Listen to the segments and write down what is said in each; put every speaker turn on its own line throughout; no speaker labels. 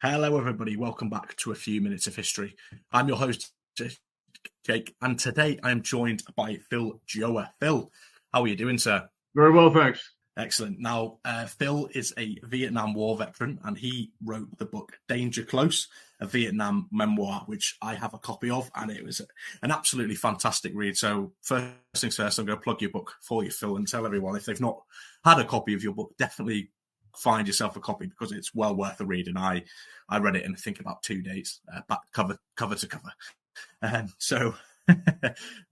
Hello, everybody. Welcome back to A Few Minutes of History. I'm your host, Jake, and today I am joined by Phil Gioia. Phil, how are you doing, sir?
Very well, thanks.
Excellent. Now, Phil is a Vietnam War veteran, and he wrote the book Danger Close, a Vietnam memoir, which I have a copy of, and it was an absolutely fantastic read. So, first things first, I'm going to plug your book for you, Phil, and tell everyone if they've not had a copy of your book, definitely find yourself a copy because it's well worth a read. And I read it in, I think, about 2 days, back cover to cover. So,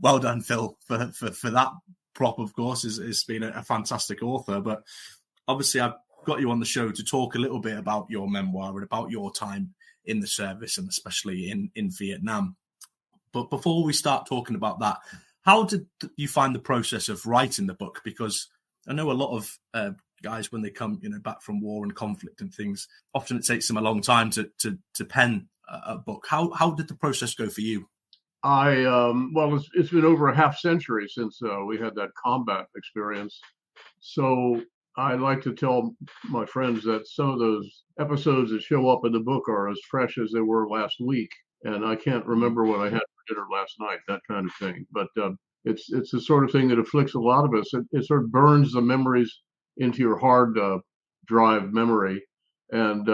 well done, Phil, for that. Prop, of course, has been a fantastic author, but obviously I've got you on the show to talk a little bit about your memoir and about your time in the service and especially in Vietnam. But before we start talking about that, how did you find the process of writing the book? Because I know a lot of guys, when they come back from war and conflict and things, often it takes them a long time to pen a book. How did the process go for you?
Well, it's been over a half century since we had that combat experience. So I like to tell my friends that some of those episodes that show up in the book are as fresh as they were last week, and I can't remember what I had for dinner last night, that kind of thing. But it's the sort of thing that afflicts a lot of us. It sort of burns the memories into your hard drive memory. And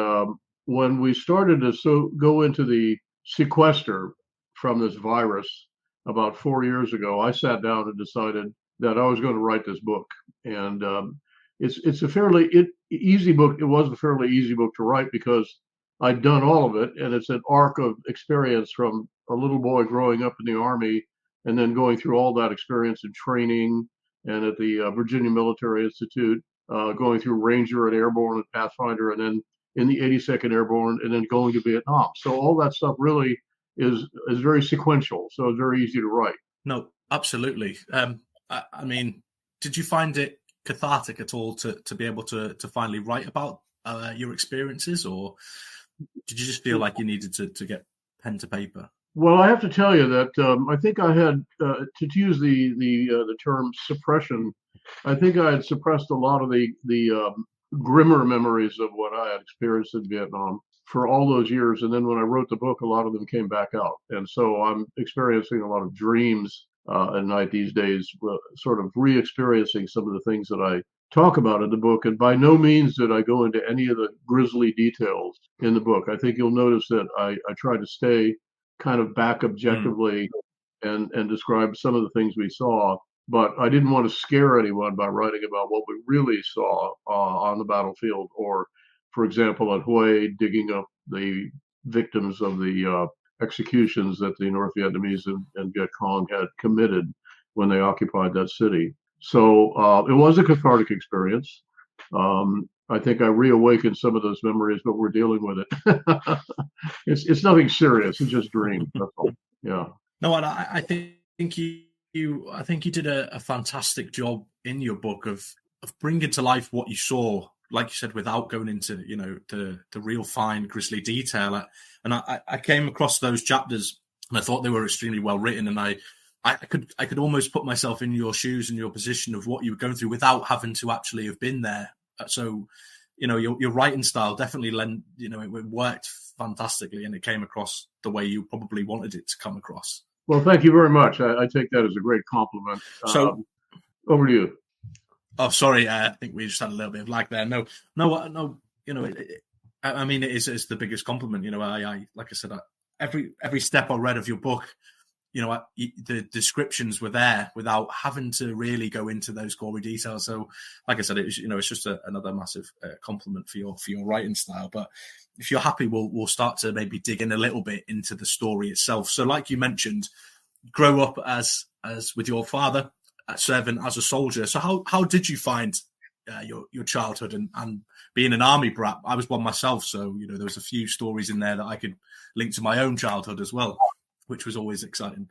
when we started to go into the sequester from this virus about 4 years ago, I sat down and decided that I was going to write this book. And it's a fairly easy book. It was a fairly easy book to write because I'd done all of it, and it's an arc of experience from a little boy growing up in the Army and then going through all that experience in training and at the Virginia Military Institute, going through Ranger and Airborne and Pathfinder, and then in the 82nd Airborne, and then going to Vietnam. So all that stuff really is very sequential, so it's very easy to write.
No, absolutely. I mean, did you find it cathartic at all to be able to finally write about your experiences, or did you just feel like you needed to get pen to paper?
Well, I have to tell you that I think I had to use the term suppression. I think I had suppressed a lot of the grimmer memories of what I had experienced in Vietnam for all those years, and then when I wrote the book, a lot of them came back out, and so I'm experiencing a lot of dreams at night these days, sort of re-experiencing some of the things that I talk about in the book. And by no means did I go into any of the grisly details in the book. I think you'll notice that I try to stay kind of back objectively and describe some of the things we saw. But I didn't want to scare anyone by writing about what we really saw on the battlefield, or, for example, at Hue, digging up the victims of the executions that the North Vietnamese and Viet Cong had committed when they occupied that city. So it was a cathartic experience. I think I reawakened some of those memories, but we're dealing with it. It's nothing serious. It's just dreams. That's all. Yeah.
No, and I think I think you did a fantastic job in your book of bringing to life what you saw, like you said, without going into the real fine grisly detail. And I came across those chapters and I thought they were extremely well written, and I could almost put myself in your shoes and your position of what you were going through without having to actually have been there. So, your writing style definitely it worked fantastically, and it came across the way you probably wanted it to come across.
Well, thank you very much. I take that as a great compliment.
So,
over to you.
oh, sorry, I think we just had a little bit of lag there. No. I mean, it's the biggest compliment. I like I said, every step I read of your book, the descriptions were there without having to really go into those gory details. So, like I said, it's just another massive compliment for your writing style. But if you're happy, we'll start to maybe dig in a little bit into the story itself. So, like you mentioned, grow up as with your father serving as a soldier. So, how did you find your childhood and being an army brat? I was one myself, so there was a few stories in there that I could link to my own childhood as well, which was always exciting.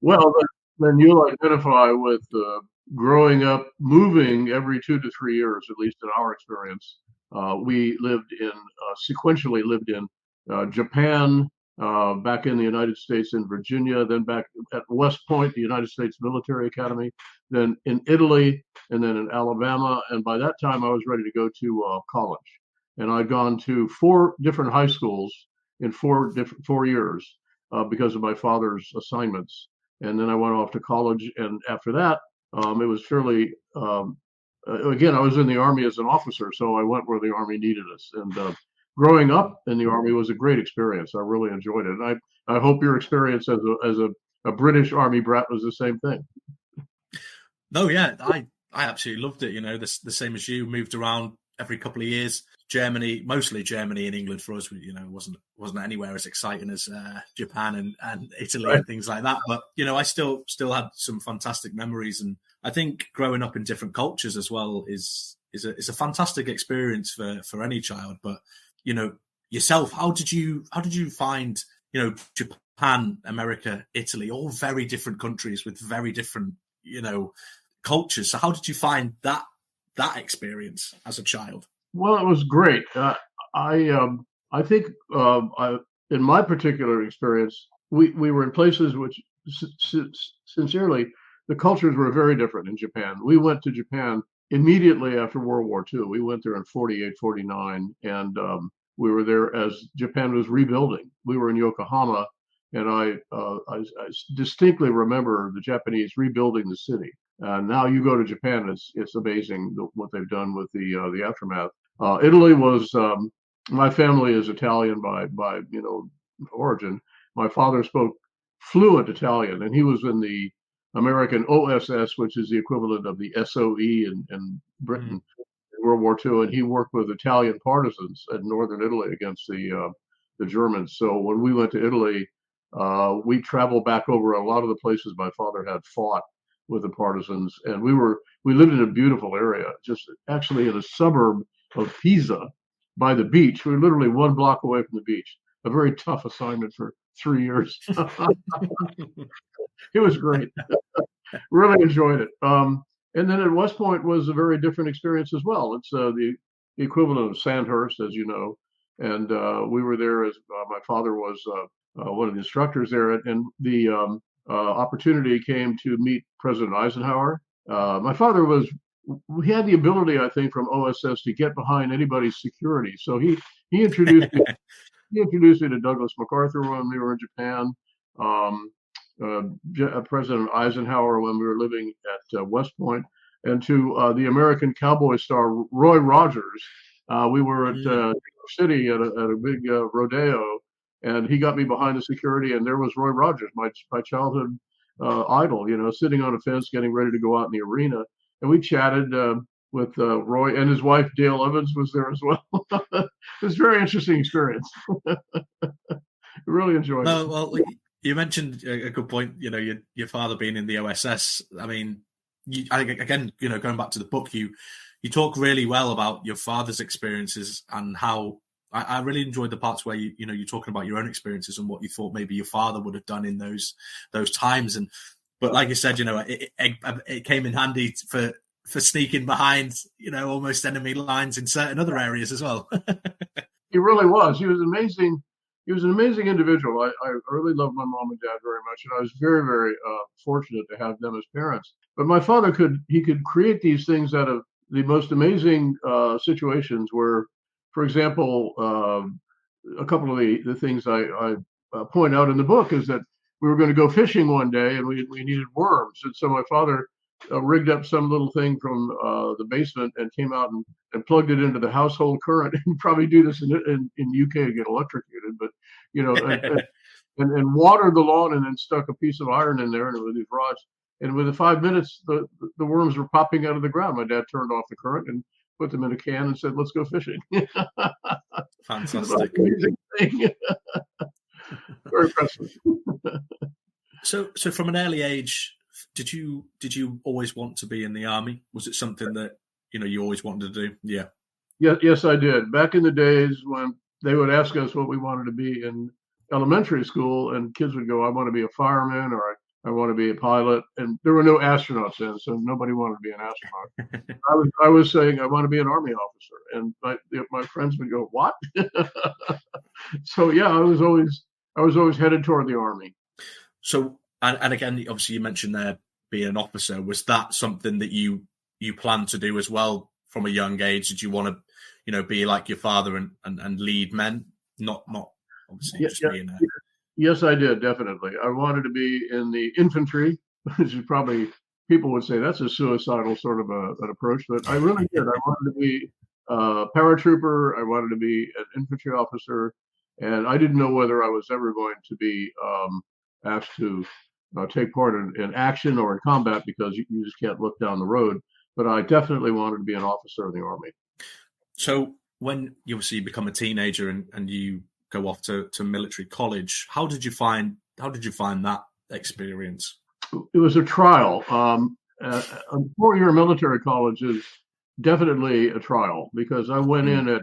Well, then you'll identify with growing up, moving every 2 to 3 years, at least in our experience. We sequentially lived in Japan, back in the United States in Virginia, then back at West Point, the United States Military Academy, then in Italy, and then in Alabama. And by that time, I was ready to go to college. and I'd gone to 4 different high schools in 4 years because of my father's assignments. And then I went off to college, and after that, it was fairly. Again, I was in the Army as an officer, so I went where the Army needed us. And growing up in the Army was a great experience. I really enjoyed it. And I hope your experience as a British Army brat was the same thing.
No, yeah, I absolutely loved it. The same as you. Moved around every couple of years. Germany, mostly Germany and England for us. Wasn't anywhere as exciting as Japan and Italy and things like that. But I still had some fantastic memories, and I think growing up in different cultures as well is a fantastic experience for any child. But yourself, how did you find Japan, America, Italy, all very different countries with very different cultures. So how did you find that experience as a child?
Well, it was great. I think in my particular experience, we were in places which, sincerely, the cultures were very different in Japan. We went to Japan immediately after World War II. We went there in 48, 49, and we were there as Japan was rebuilding. We were in Yokohama, and I distinctly remember the Japanese rebuilding the city. Now you go to Japan, it's amazing what they've done with the aftermath. Italy was my family is Italian by origin. My father spoke fluent Italian, and he was in the American OSS, which is the equivalent of the SOE in Britain in World War II, and he worked with Italian partisans in northern Italy against the Germans. So when we went to Italy, we traveled back over a lot of the places my father had fought with the partisans, and we lived in a beautiful area, just actually in a suburb of Pisa by the beach. We were literally 1 block away from the beach. A very tough assignment for 3 years. It was great. Really enjoyed it. And then at West Point was a very different experience as well. It's the equivalent of Sandhurst, as you know, and we were there as my father was one of the instructors there, and the opportunity came to meet President Eisenhower. My father he had the ability, I think, from OSS to get behind anybody's security. So he introduced me to Douglas MacArthur when we were in Japan, President Eisenhower when we were living at West Point, and to the American cowboy star Roy Rogers. We were at New York City at a big rodeo, and he got me behind the security, and there was Roy Rogers, my childhood idol, sitting on a fence getting ready to go out in the arena. And we chatted with Roy, and his wife, Dale Evans, was there as well. It was a very interesting experience. Really enjoyed it.
Well, you mentioned a good point, your father being in the OSS. I mean, again, going back to the book, you talk really well about your father's experiences and how I really enjoyed the parts where you're talking about your own experiences and what you thought maybe your father would have done in those times. But like you said, it came in handy for sneaking behind, almost enemy lines in certain other areas as well.
He really was. He was amazing. He was an amazing individual. I really loved my mom and dad very much, and I was very, very fortunate to have them as parents. But my father could create these things out of the most amazing situations where, for example, a couple of the things I point out in the book is that we were going to go fishing one day, and we needed worms. And so my father rigged up some little thing from the basement and came out and plugged it into the household current. And probably do this in UK to get electrocuted, but and watered the lawn and then stuck a piece of iron in there and with these rods. And within 5 minutes, the worms were popping out of the ground. My dad turned off the current and put them in a can and said, "Let's go fishing."
Fantastic.
Amazing thing. Very impressive.
So from an early age, did you always want to be in the army? Was it something that you always wanted to do? Yeah.
Yes, I did. Back in the days when they would ask us what we wanted to be in elementary school, and kids would go, "I want to be a fireman," or I want to be a pilot, and there were no astronauts then, so nobody wanted to be an astronaut. I was saying I want to be an army officer, and my friends would go, "What?" So yeah, I was always headed toward the army.
So and again, obviously, you mentioned there being an officer. Was that something that you planned to do as well from a young age? Did you want be like your father and lead men? Not obviously
Yeah,
just
yeah,
being a.
yes, I did, definitely. I wanted to be in the infantry, which is probably, people would say that's a suicidal sort of an approach, but I really did. I wanted to be a paratrooper. I wanted to be an infantry officer, and I didn't know whether I was ever going to be asked to take part in action or in combat, because you just can't look down the road. But I definitely wanted to be an officer in the Army.
So when you obviously become a teenager and you go off to military college, how did you find that experience?
It was a trial. A 4-year military college is definitely a trial, because I went in at,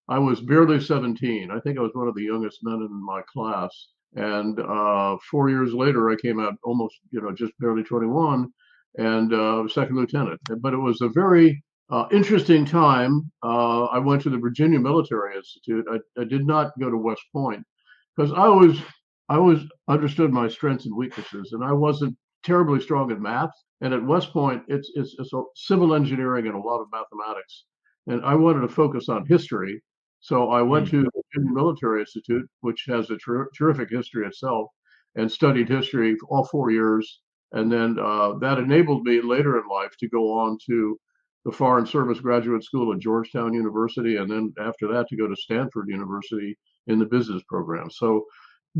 I was barely 17. I think I was one of the youngest men in my class. And 4 years later, I came out almost, just barely 21, and second lieutenant. But it was a very interesting time. I went to the Virginia Military Institute. I did not go to West Point, because I always understood my strengths and weaknesses, and I wasn't terribly strong in math. And at West Point, it's a civil engineering and a lot of mathematics, and I wanted to focus on history. So I went to the Virginia Military Institute, which has a terrific history itself, and studied history for all 4 years. And then that enabled me later in life to go on to the Foreign Service Graduate School at Georgetown University, and then after that to go to Stanford University in the business program. So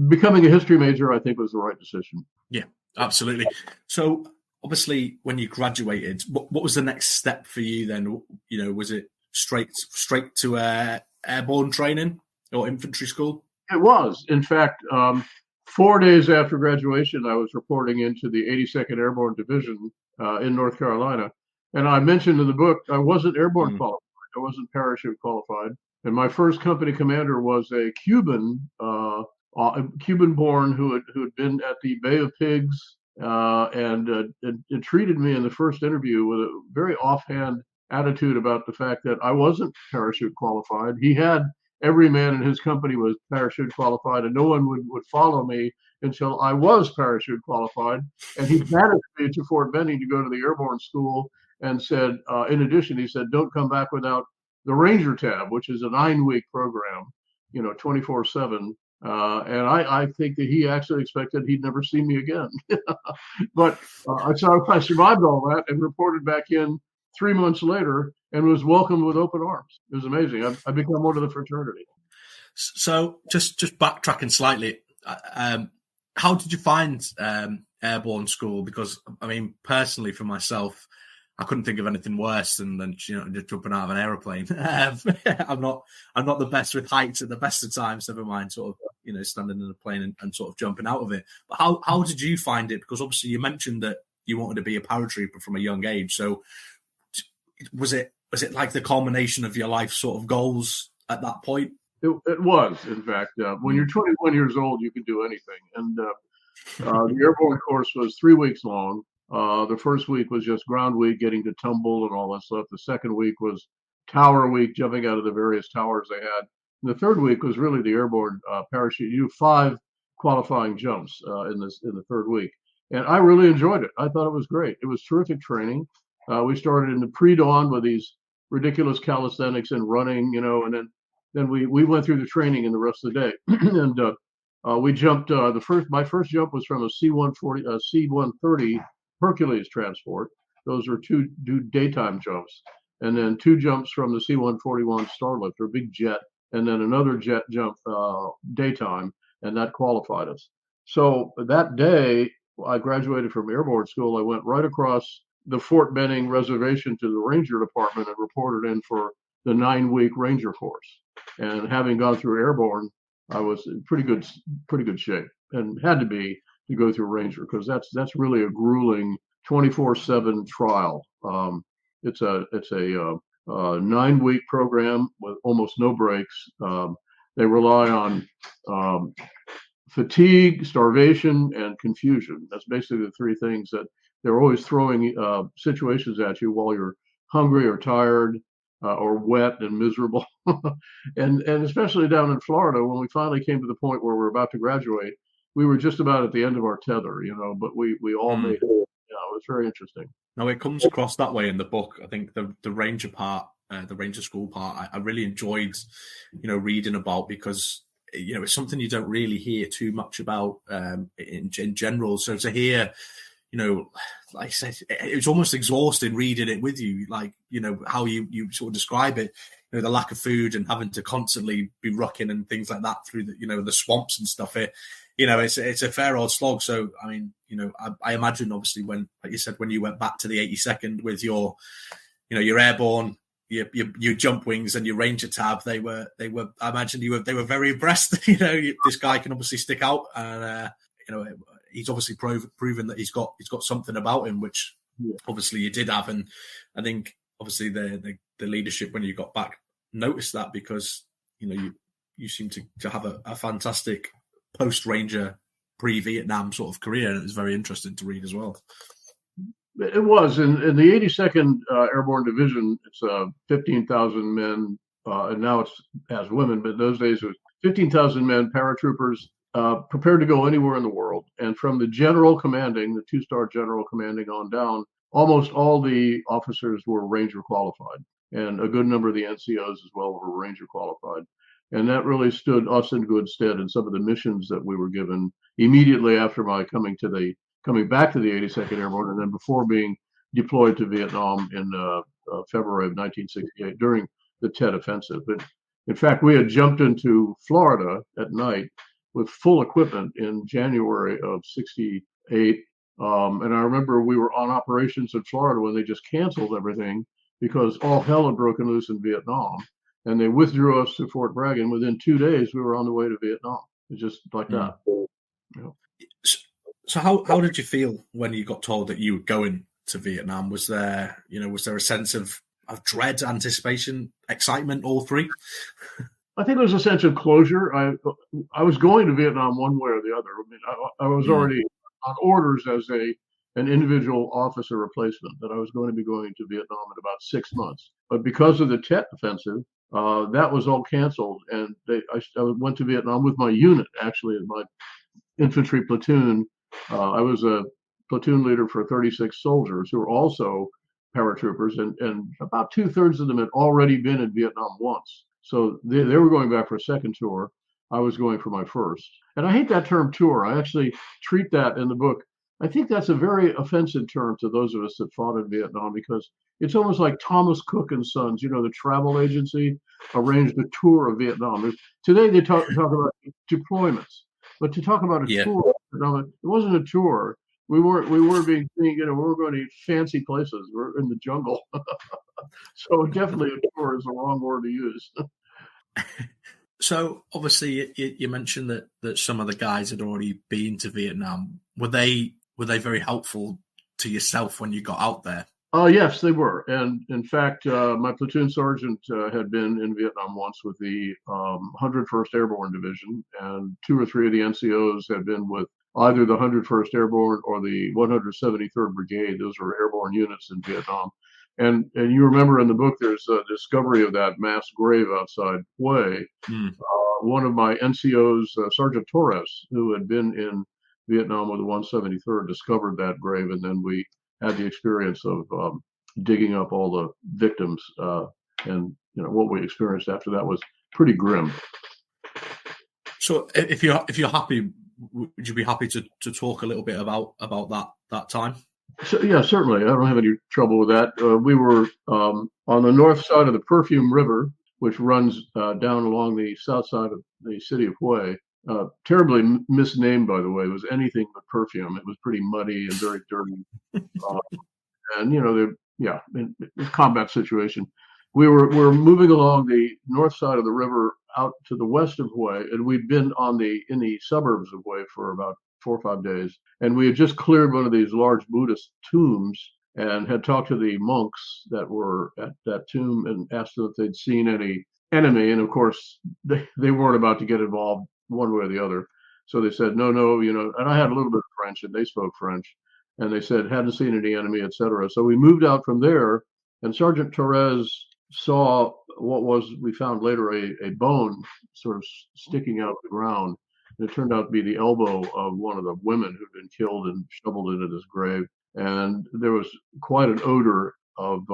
becoming a history major, I think, was the right decision.
Yeah, absolutely. So obviously, when you graduated, what was the next step for you then? Was it straight to airborne training or infantry school?
It was. In fact, 4 days after graduation, I was reporting into the 82nd Airborne Division in North Carolina. And I mentioned in the book, I wasn't airborne qualified. I wasn't parachute qualified. And my first company commander was a Cuban, Cuban-born who had been at the Bay of Pigs, and treated me in the first interview with a very offhand attitude about the fact that I wasn't parachute qualified. He had every man in his company was parachute qualified, and no one would follow me until I was parachute qualified. And he banished me to Fort Benning to go to the Airborne School, and said, in addition, he said, don't come back without the Ranger tab, which is a 9-week program, 24/7. And I think that he actually expected he'd never see me again. But I survived all that and reported back in 3 months later, and was welcomed with open arms. It was amazing. I become one of the fraternity.
So just backtracking slightly, how did you find Airborne School? Because I mean, personally, for myself, I couldn't think of anything worse than just jumping out of an aeroplane. I'm not the best with heights at the best of times. Never mind sort of standing in a plane and sort of jumping out of it. But how did you find it? Because obviously you mentioned that you wanted to be a paratrooper from a young age. So was it like the culmination of your life sort of goals at that point?
It was, in fact. When you're 21 years old, you can do anything. And the airborne course was 3 weeks long. The first week was just ground week, getting to tumble and all that stuff. The second week was tower week, jumping out of the various towers they had. And the third week was really the airborne parachute. You do 5 qualifying jumps in the third week. And I really enjoyed it. I thought it was great. It was terrific training. We started in the pre-dawn with these ridiculous calisthenics and running, and then we went through the training in the rest of the day. And we jumped. My first jump was from a C-130 Hercules transport. Those were two daytime jumps, and then 2 jumps from the C-141 Starlifter, a big jet, and then another jet jump daytime, and that qualified us. So that day, I graduated from airborne school. I went right across the Fort Benning reservation to the Ranger Department and reported in for the 9-week Ranger course. And having gone through airborne, I was in pretty good shape, and had to be to go through Ranger, because that's really a grueling 24/7 trial. It's a 9-week program with almost no breaks. They rely on fatigue, starvation, and confusion. That's basically the 3 things that they're always throwing situations at you while you're hungry or tired or wet and miserable. and especially down in Florida, when we finally came to the point where we're about to graduate, we were just about at the end of our tether, but we all made it. It was very interesting.
No, it comes across that way in the book. I think the Ranger part the Ranger School part, I really enjoyed, reading about, because it's something you don't really hear too much about in general. So to hear, like I said, it was almost exhausting reading it with you, like, how you sort of describe it, the lack of food and having to constantly be rucking and things like that through the, the swamps and stuff. It's a fair old slog. So, I mean, I imagine, obviously, when, like you said, when you went back to the 82nd with your airborne, your jump wings and your Ranger tab, they were, I imagine they were very impressed. This guy can obviously stick out, and, he's obviously proven that he's got something about him, which obviously you did have. And I think obviously the leadership, when you got back, noticed that, because you seem to have a fantastic post-Ranger, pre-Vietnam sort of career, and it was very interesting to read as well.
It was in the 82nd Airborne Division. It's 15,000 men, and now it's has women, but in those days it was 15,000 men, paratroopers, prepared to go anywhere in the world. And from the general commanding, the 2-star general commanding on down, almost all the officers were Ranger qualified, and a good number of the NCOs as well were Ranger qualified. And that really stood us in good stead in some of the missions that we were given immediately after my coming back to the 82nd Airborne, and then before being deployed to Vietnam in February of 1968 during the Tet Offensive. But in fact, we had jumped into Florida at night with full equipment in January of 68. And I remember we were on operations in Florida when they just canceled everything because all hell had broken loose in Vietnam. And they withdrew us to Fort Bragg, and within 2 days, we were on the way to Vietnam. It's just like that.
So how did you feel when you got told that you were going to Vietnam? Was there a sense of dread, anticipation, excitement, all three?
I think it was a sense of closure. I was going to Vietnam one way or the other. I mean, I was already on orders as an individual officer replacement, that I was going to be going to Vietnam in about 6 months. But because of the Tet Offensive, that was all canceled, and I went to Vietnam with my unit, actually, in my infantry platoon. I was a platoon leader for 36 soldiers who were also paratroopers, and about 2/3 of them had already been in Vietnam once. So they were going back for a second tour. I was going for my first. And I hate that term tour. I actually treat that in the book. I think that's a very offensive term to those of us that fought in Vietnam, because it's almost like Thomas Cook and Sons, the travel agency, arranged a tour of Vietnam. Today they talk about deployments, but to talk about a tour, it wasn't a tour. We were being seen, we were going to fancy places. We're in the jungle. So definitely a tour is the wrong word to use.
So obviously you mentioned that some of the guys had already been to Vietnam. Were they very helpful to yourself when you got out there?
Yes, they were. And in fact, my platoon sergeant had been in Vietnam once with the 101st Airborne Division, and 2 or 3 of the NCOs had been with either the 101st Airborne or the 173rd Brigade. Those were airborne units in Vietnam. And you remember in the book, there's a discovery of that mass grave outside Hue. One of my NCOs, Sergeant Torres, who had been in Vietnam with the 173rd, discovered that grave, and then we had the experience of digging up all the victims, and what we experienced after that was pretty grim.
So, if you're happy, would you be happy to talk a little bit about that time?
So, yeah, certainly. I don't have any trouble with that. We were on the north side of the Perfume River, which runs down along the south side of the city of Hue. Terribly misnamed, by the way. It was anything but perfume. It was pretty muddy and very dirty. And in combat situation. We were moving along the north side of the river out to the west of Hue, and we'd been in the suburbs of Hue for about 4 or 5 days. And we had just cleared one of these large Buddhist tombs and had talked to the monks that were at that tomb and asked them if they'd seen any enemy. And of course, they weren't about to get involved one way or the other. So they said, no, and I had a little bit of French and they spoke French. And they said, hadn't seen any enemy, etc. So we moved out from there, and Sergeant Torres saw what we found later, a bone sort of sticking out of the ground. And it turned out to be the elbow of one of the women who'd been killed and shoveled into this grave. And there was quite an odor of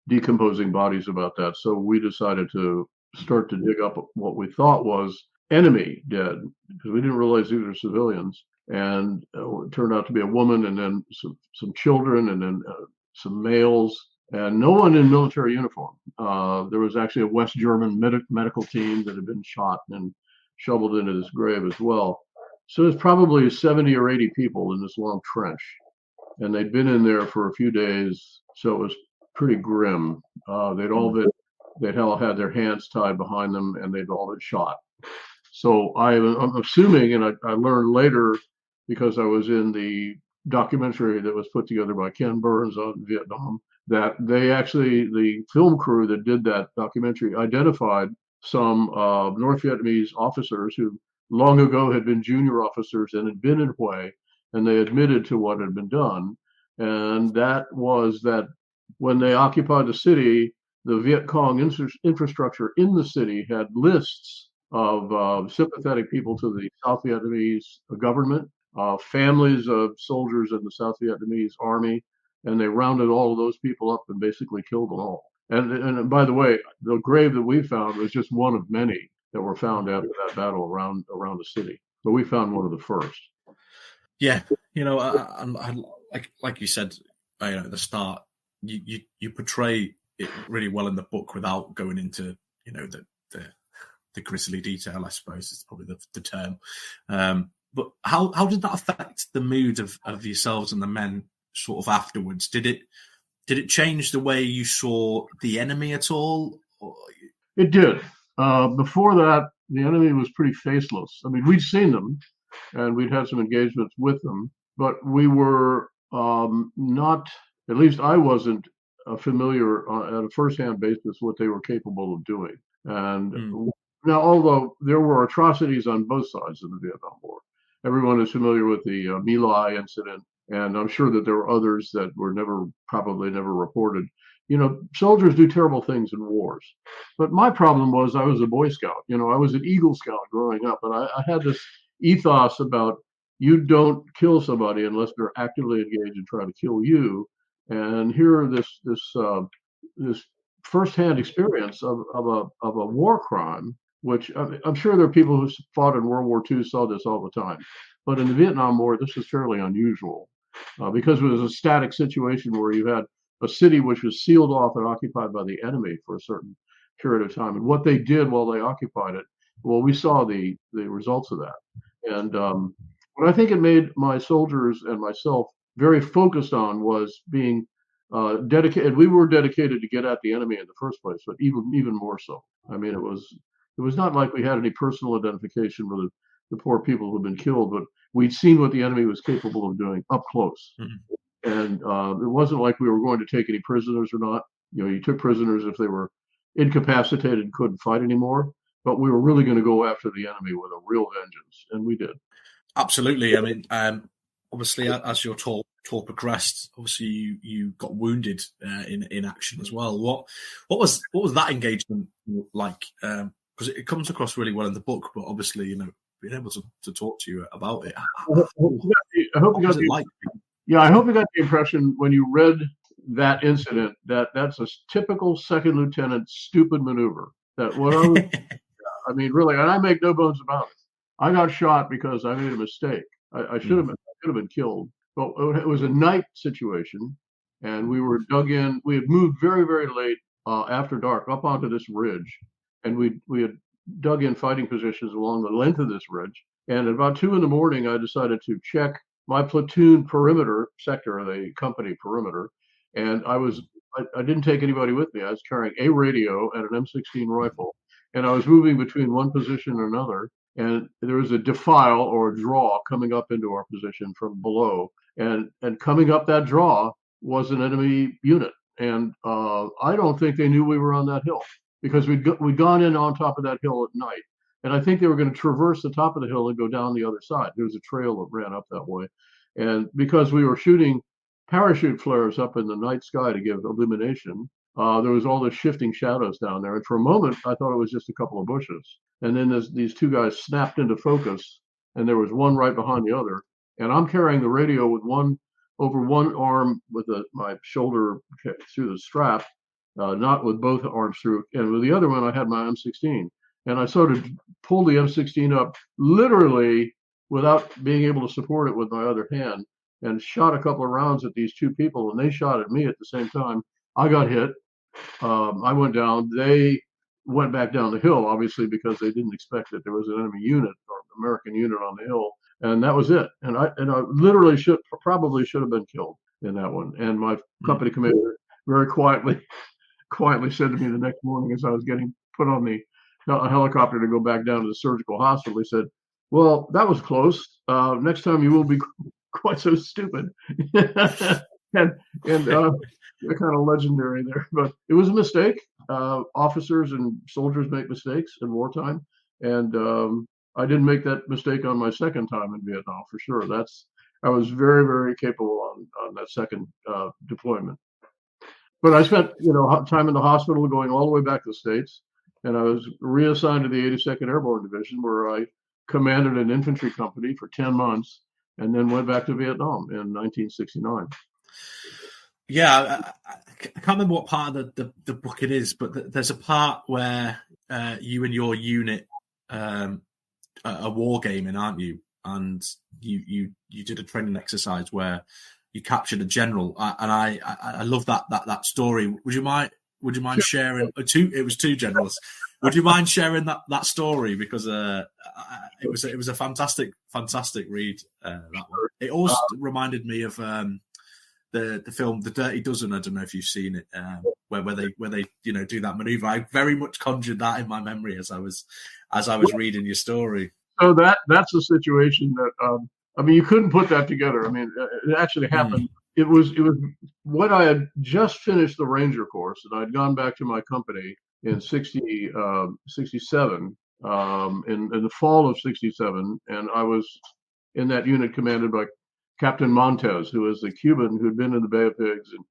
decomposing bodies about that. So we decided to start to dig up what we thought was enemy dead, because we didn't realize these were civilians. And it turned out to be a woman, and then some children, and then some males, and no one in military uniform. There was actually a West German medical team that had been shot and shoveled into this grave as well. So there's probably 70 or 80 people in this long trench, and they'd been in there for a few days, so it was pretty grim. They'd all had their hands tied behind them, and they'd all been shot. So I'm assuming, and I learned later because I was in the documentary that was put together by Ken Burns on Vietnam, that the film crew that did that documentary identified some North Vietnamese officers who long ago had been junior officers and had been in Hue, and they admitted to what had been done. And that was that when they occupied the city, the Viet Cong infrastructure in the city had lists of sympathetic people to the South Vietnamese government, families of soldiers in the South Vietnamese army, and they rounded all of those people up and basically killed them all. And by the way, the grave that we found was just one of many that were found after that battle around the city. But we found one of the first.
Yeah, I like you said, at the start, you portray it really well in the book without going into the grisly detail, I suppose is probably the term. But how did that affect the mood of yourselves and the men sort of afterwards? Did it change the way you saw the enemy at all?
It did. Before that, the enemy was pretty faceless. I mean, we'd seen them, and we'd had some engagements with them, but we were not, at least I wasn't familiar at a first-hand basis what they were capable of doing. And now, although there were atrocities on both sides of the Vietnam War, everyone is familiar with the Mili Incident, and I'm sure that there were others that were probably never reported. Soldiers do terrible things in wars. But my problem was I was a Boy Scout. I was an Eagle Scout growing up, and I had this ethos about you don't kill somebody unless they're actively engaged in trying to kill you. And here, this firsthand experience of a war crime, which I'm sure there are people who fought in World War II saw this all the time, but in the Vietnam War, this is fairly unusual because it was a static situation where you had a city which was sealed off and occupied by the enemy for a certain period of time. And what they did while they occupied it, well, we saw the results of that. And what I think it made my soldiers and myself very focused on was being dedicated. We were dedicated to get at the enemy in the first place, but even more so. I mean, it was not like we had any personal identification with the poor people who had been killed, but we'd seen what the enemy was capable of doing up close. Mm-hmm. And it wasn't like we were going to take any prisoners or not. You took prisoners if they were incapacitated and couldn't fight anymore. But we were really going to go after the enemy with a real vengeance, and we did.
Absolutely. I mean, obviously, as your tour progressed, obviously you got wounded in action as well. What was that engagement like? Because it comes across really well in the book, but obviously, being able to talk to you about it.
I hope you got the impression when you read that incident that's a typical second lieutenant stupid maneuver. That what I mean, really, and I make no bones about it. I got shot because I made a mistake. I should have been killed. But it was a night situation, and we were dug in. We had moved very, very late after dark up onto this ridge, and we had dug in fighting positions along the length of this ridge. And at about 2 a.m, I decided to check my platoon perimeter sector, the company perimeter, and I didn't take anybody with me. I was carrying a radio and an M16 rifle, and I was moving between one position and another. And there was a defile or a draw coming up into our position from below, and coming up that draw was an enemy unit. And I don't think they knew we were on that hill because we'd gone in on top of that hill at night. And I think they were going to traverse the top of the hill and go down the other side. There was a trail that ran up that way. And because we were shooting parachute flares up in the night sky to give illumination, there was all this shifting shadows down there. And for a moment, I thought it was just a couple of bushes. And then these two guys snapped into focus, and there was one right behind the other. And I'm carrying the radio with one over one arm with my shoulder through the strap, not with both arms through. And with the other one, I had my M16. And I sort of pulled the M16 up literally without being able to support it with my other hand and shot a couple of rounds at these two people. And they shot at me at the same time. I got hit. I went down. They went back down the hill, obviously, because they didn't expect that there was an enemy unit or American unit on the hill. And that was it. And I literally probably should have been killed in that one. And my company commander very quietly said to me the next morning as I was getting put on a helicopter to go back down to the surgical hospital, he said, "Well, that was close. Next time you will be quite so stupid." and they're kind of legendary there, but it was a mistake. Officers and soldiers make mistakes in wartime, and I didn't make that mistake on my second time in Vietnam for sure. I was very, very capable on that second deployment. But I spent time in the hospital going all the way back to the States, and I was reassigned to the 82nd Airborne Division, where I commanded an infantry company for 10 months, and then went back to Vietnam in 1969.
Yeah, I can't remember what part of the book it is, but there's a part where you and your unit are wargaming, aren't you? And you did a training exercise where you captured a general, and I love that story. Would you mind sharing? It was two generals. Would you mind sharing that story, because it was a fantastic read. That one. It also reminded me of the film The Dirty Dozen. I don't know if you've seen it, where they do that maneuver. I very much conjured that in my memory as I was reading your story.
So that's a situation that you couldn't put that together. I mean, it actually happened. It was when I had just finished the Ranger course, and I'd gone back to my company in 67, in the fall of 67, and I was in that unit commanded by Captain Montez, who is the Cuban who'd been in the Bay of Pigs, and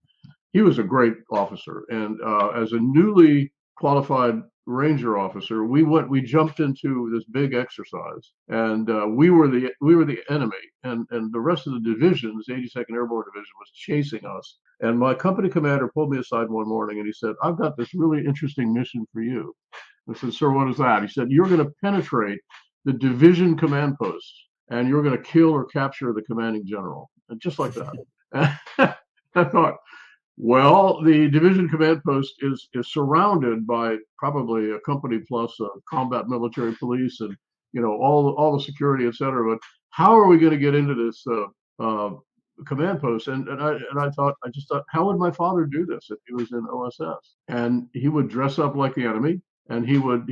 he was a great officer. And as a newly qualified Ranger officer, we jumped into this big exercise, and we were the enemy, and the rest of the divisions, the 82nd Airborne Division, was chasing us. And my company commander pulled me aside one morning, and he said, "I've got this really interesting mission for you." I said, "Sir, what is that?" He said, "You're going to penetrate the division command post, and you're going to kill or capture the commanding general." And just like that. I thought, well, the division command post is surrounded by probably a company plus combat military police and all the security, etc. But how are we going to get into this command post? And I just thought, how would my father do this if he was in OSS? And he would dress up like the enemy, and he would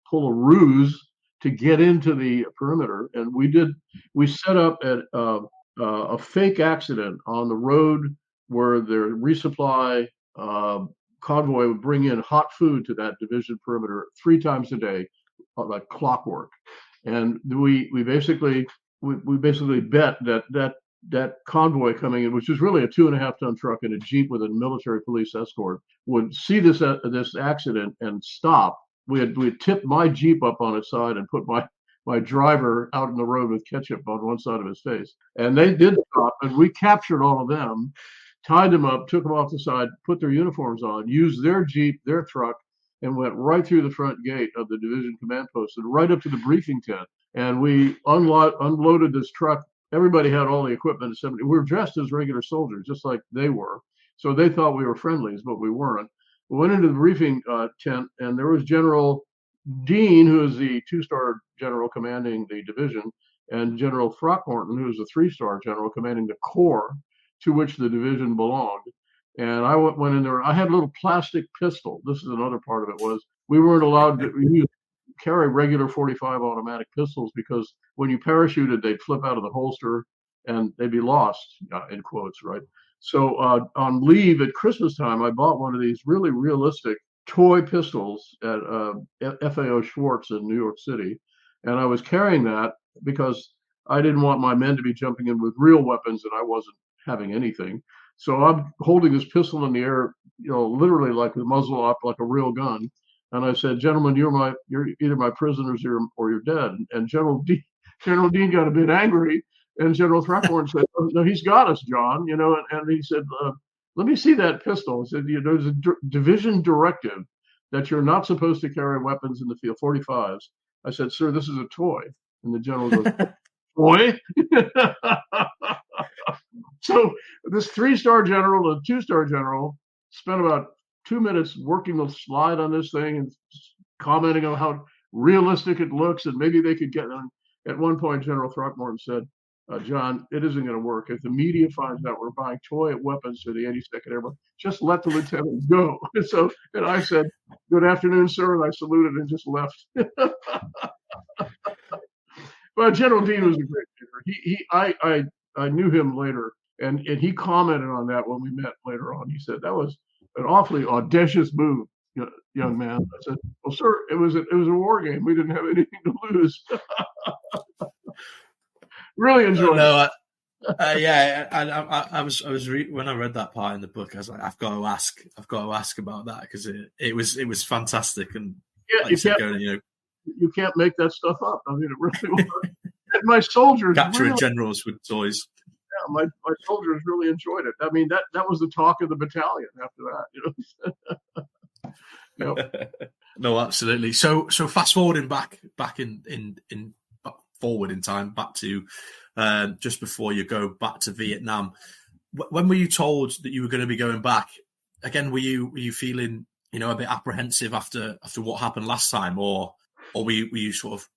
pull a ruse to get into the perimeter. And we set up a fake accident on the road where the resupply convoy would bring in hot food to that division perimeter 3 times a day, like clockwork. And we basically bet that convoy coming in, which is really a 2.5-ton truck and a Jeep with a military police escort, would see this accident and stop. We had tipped my Jeep up on its side and put my driver out in the road with ketchup on one side of his face. And they did stop, and we captured all of them, tied them up, took them off the side, put their uniforms on, used their Jeep, their truck, and went right through the front gate of the division command post and right up to the briefing tent. And we unloaded this truck. Everybody had all the equipment. We were dressed as regular soldiers, just like they were. So they thought we were friendlies, but we weren't. We went into the briefing tent, and there was General Dean, who is the 2-star general commanding the division, and General Throckmorton, who is a 3-star general commanding the corps to which the division belonged. And I went in there. I had a little plastic pistol. This is another part of it, was we weren't allowed to carry regular 45 automatic pistols, because when you parachuted, they'd flip out of the holster and they'd be lost, in quotes, right? So on leave at Christmas time, I bought one of these really realistic toy pistols at FAO Schwartz in New York City. And I was carrying that because I didn't want my men to be jumping in with real weapons and I wasn't having anything. So I'm holding this pistol in the air, literally like the muzzle up, like a real gun. And I said, "Gentlemen, you're either my prisoners or you're dead." And General Dean got a bit angry, and General Throckmorton said, "No, he's got us, John." And he said, let me see that pistol. He said, there's a division directive that you're not supposed to carry weapons in the field, 45s. I said, sir, this is a toy. And the general goes, toy? So this 3-star general and 2-star general spent about 2 minutes working the slide on this thing and commenting on how realistic it looks, and maybe they could get on. At one point, General Throckmorton said, John, it isn't going to work. If the media finds out we're buying toy weapons to the 82nd Airborne, just let the lieutenant go. And I said, good afternoon, sir, and I saluted and just left. But General Dean was a great leader. I knew him later, and he commented on that when we met later on. He said that was an awfully audacious move, young man. I said, well, sir, it was a war game. We didn't have anything to lose. Really enjoyed it.
Yeah, I was when I read that part in the book, I was like, I've got to ask about that, because it was fantastic. And
yeah, you can't make that stuff up. I mean, it really was. And my soldiers
capturing generals with toys.
Yeah, my soldiers really enjoyed it. I mean, that was the talk of the battalion after that. Yep.
No, absolutely. So fast forwarding back in forward in time, back to just before you go back to Vietnam. When were you told that you were going to be going back? Again, were you feeling a bit apprehensive after what happened last time, or were you sort of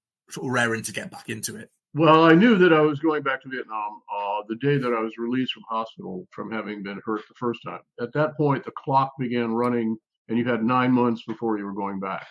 raring to get back into it?
Well, I knew that I was going back to Vietnam the day that I was released from hospital from having been hurt the first time. At that point, the clock began running, and you had 9 months before you were going back.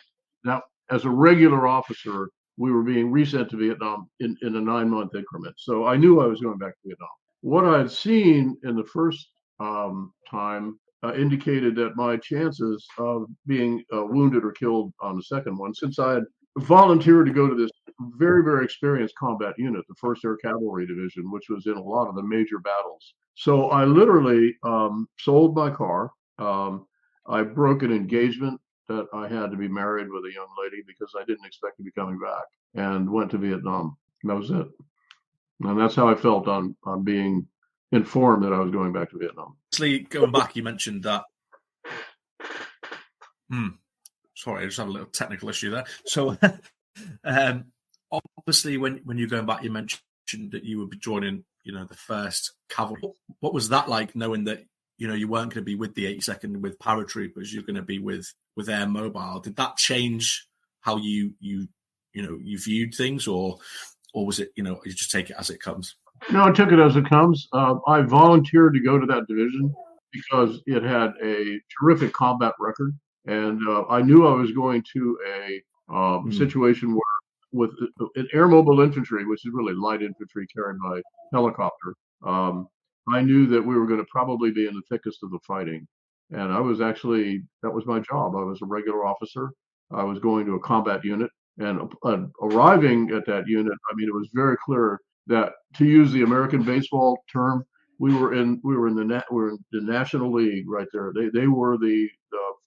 Now, as a regular officer, we were being resent to Vietnam in a 9-month increment. So I knew I was going back to Vietnam. What I had seen in the first time indicated that my chances of being wounded or killed on the second one, since I had volunteered to go to this very, very experienced combat unit, the 1st Air Cavalry Division, which was in a lot of the major battles. So I literally sold my car. I broke an engagement that I had to be married with a young lady because I didn't expect to be coming back, and went to Vietnam. And that was it. And that's how I felt on being informed that I was going back to Vietnam.
Actually, going back, you mentioned that. Sorry, I just had a little technical issue there. So, obviously, when you're going back, you mentioned that you would be joining, the 1st Cavalry. What was that like, knowing that you weren't going to be with the 82nd with paratroopers, you're going to be with Air Mobile? Did that change how you viewed things, or was it, you just take it as it comes?
No, I took it as it comes. I volunteered to go to that division because it had a terrific combat record. And I knew I was going to a situation where, with an air mobile infantry, which is really light infantry carried by helicopter, I knew that we were going to probably be in the thickest of the fighting. And I was actually, that was my job. I was a regular officer. I was going to a combat unit, and arriving at that unit, I mean, it was very clear that, to use the American baseball term, we were in the National League right there. They were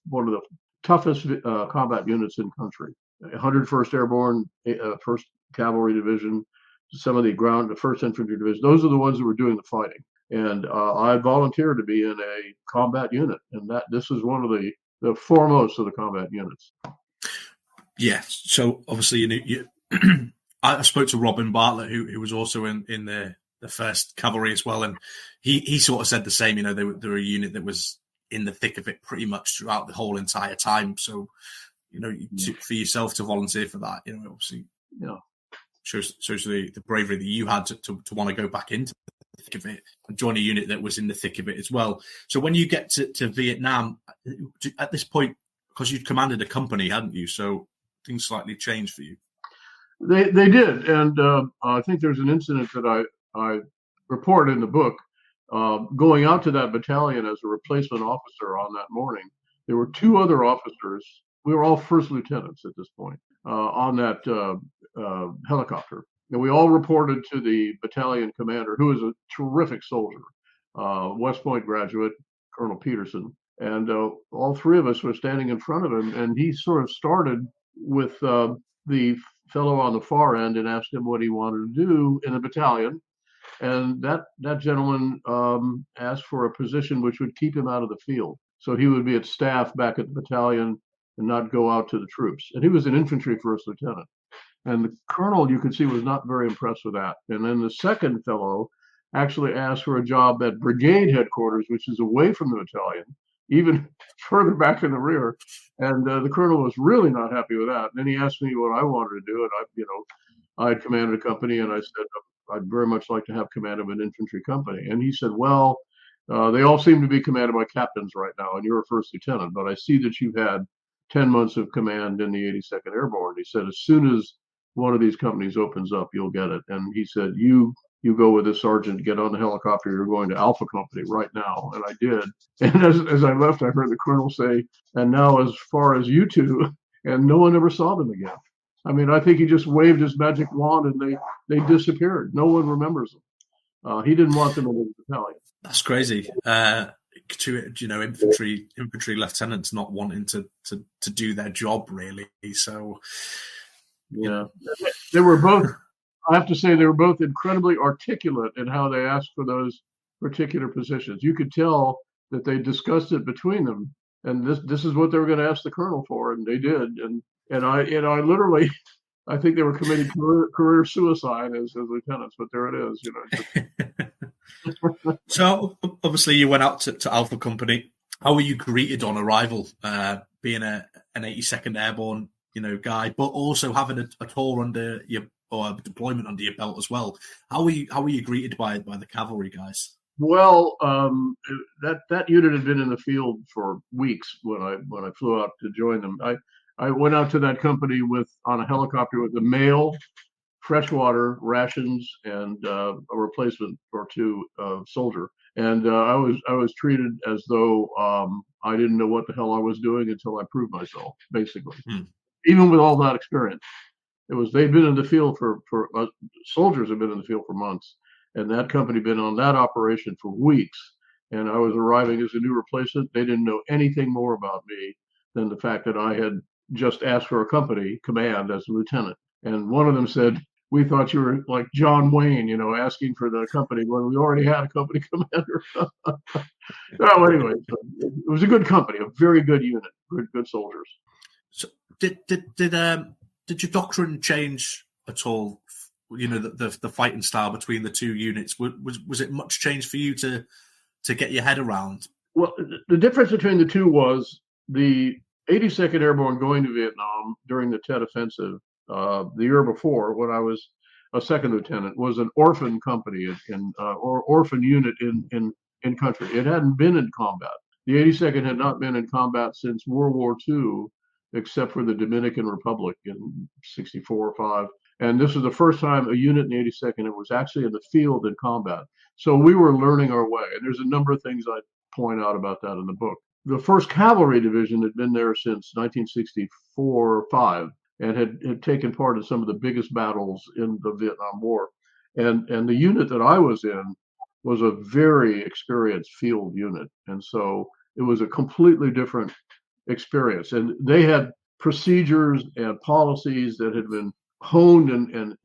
one of the toughest combat units in the country. 101st Airborne, 1st Cavalry Division, some of the 1st Infantry Division. Those are the ones that were doing the fighting. And I volunteered to be in a combat unit, and this is one of the foremost of the combat units.
Yeah. So obviously, I spoke to Robin Bartlett, who was also in the 1st Cavalry as well, and he sort of said the same. They were a unit that was in the thick of it pretty much throughout the whole entire time. So, for yourself to volunteer for that, obviously, shows the bravery that you had to want to go back into the thick of it and join a unit that was in the thick of it as well. So when you get to Vietnam, at this point, because you'd commanded a company, hadn't you? So things slightly changed for you.
They did, and I think there's an incident that I reported in the book. Going out to that battalion as a replacement officer on that morning, there were 2 other officers. We were all first lieutenants at this point on that helicopter, and we all reported to the battalion commander, who is a terrific soldier, West Point graduate, Colonel Peterson, and all 3 of us were standing in front of him, and he sort of started with the fellow on the far end and asked him what he wanted to do in the battalion. and that gentleman asked for a position which would keep him out of the field. So he would be at staff back at the battalion and not go out to the troops. And he was an infantry first lieutenant. And the colonel, you could see, was not very impressed with that. And then the second fellow actually asked for a job at brigade headquarters, which is away from the battalion, even further back in the rear. And the colonel was really not happy with that. And then he asked me what I wanted to do. And I had commanded a company, and I said, I'd very much like to have command of an infantry company. And he said, well, they all seem to be commanded by captains right now, and you're a first lieutenant, but I see that you've had 10 months of command in the 82nd Airborne. He said, as soon as one of these companies opens up, you'll get it. And he said, you go with this sergeant, get on the helicopter, you're going to Alpha Company right now. And I did. And as I left, I heard the colonel say, and now as far as you two, and no one ever saw them again. I mean, I think he just waved his magic wand and they disappeared. No one remembers them. He didn't want them in the battalion.
That's crazy. Infantry lieutenants not wanting to do their job, really. So,
yeah, they were both. I have to say, they were both incredibly articulate in how they asked for those particular positions. You could tell that they discussed it between them, and this is what they were going to ask the colonel for, and they did. And I literally, I think they were committing career suicide as lieutenants, but there it is,
So obviously you went out to Alpha Company. How were you greeted on arrival, being an 82nd Airborne, guy, but also having a tour under your, or a deployment under your belt as well? How were you greeted by the cavalry guys?
Well, that unit had been in the field for weeks when I flew out to join them. I went out to that company on a helicopter with a mail, freshwater, rations, and a replacement or two soldier. And I was treated as though I didn't know what the hell I was doing until I proved myself, basically. Even with all that experience, they'd been in the field for soldiers had been in the field for months, and that company had been on that operation for weeks. And I was arriving as a new replacement. They didn't know anything more about me than the fact that I had just asked for a company command as a lieutenant. And one of them said, we thought you were like John Wayne, asking for the company when we already had a company commander. Well, anyway, it was a good company, a very good unit, good soldiers.
So did your doctrine change at all? The fighting style between the two units, was it much change for you to get your head around?
Well, the difference between the two was the 82nd Airborne going to Vietnam during the Tet Offensive the year before, when I was a second lieutenant, was an orphan company or orphan unit in country. It hadn't been in combat. The 82nd had not been in combat since World War II, except for the Dominican Republic in 64 or 5. And this was the first time a unit in the 82nd was actually in the field in combat. So we were learning our way. And there's a number of things I point out about that in the book. The 1st Cavalry Division had been there since 1964 or 5 and had taken part in some of the biggest battles in the Vietnam War. And the unit that I was in was a very experienced field unit. And so it was a completely different experience. And they had procedures and policies that had been honed and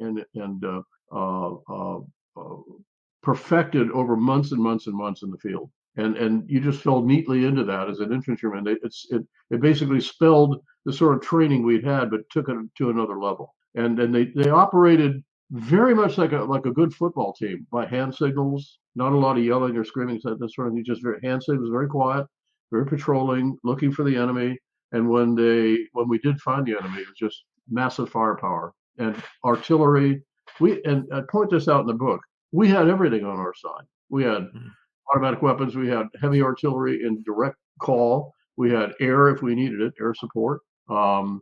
perfected over months and months and months in the field. And you just fell neatly into that as an infantryman. It basically spelled the sort of training we'd had, but took it to another level. And they operated very much like a good football team by hand signals, not a lot of yelling or screaming, that sort of thing. Just hand signals, very quiet, very patrolling, looking for the enemy. And when we did find the enemy, it was just massive firepower and artillery. And I point this out in the book. We had everything on our side. We had automatic weapons. We had heavy artillery in direct call. We had air if we needed it, air support. The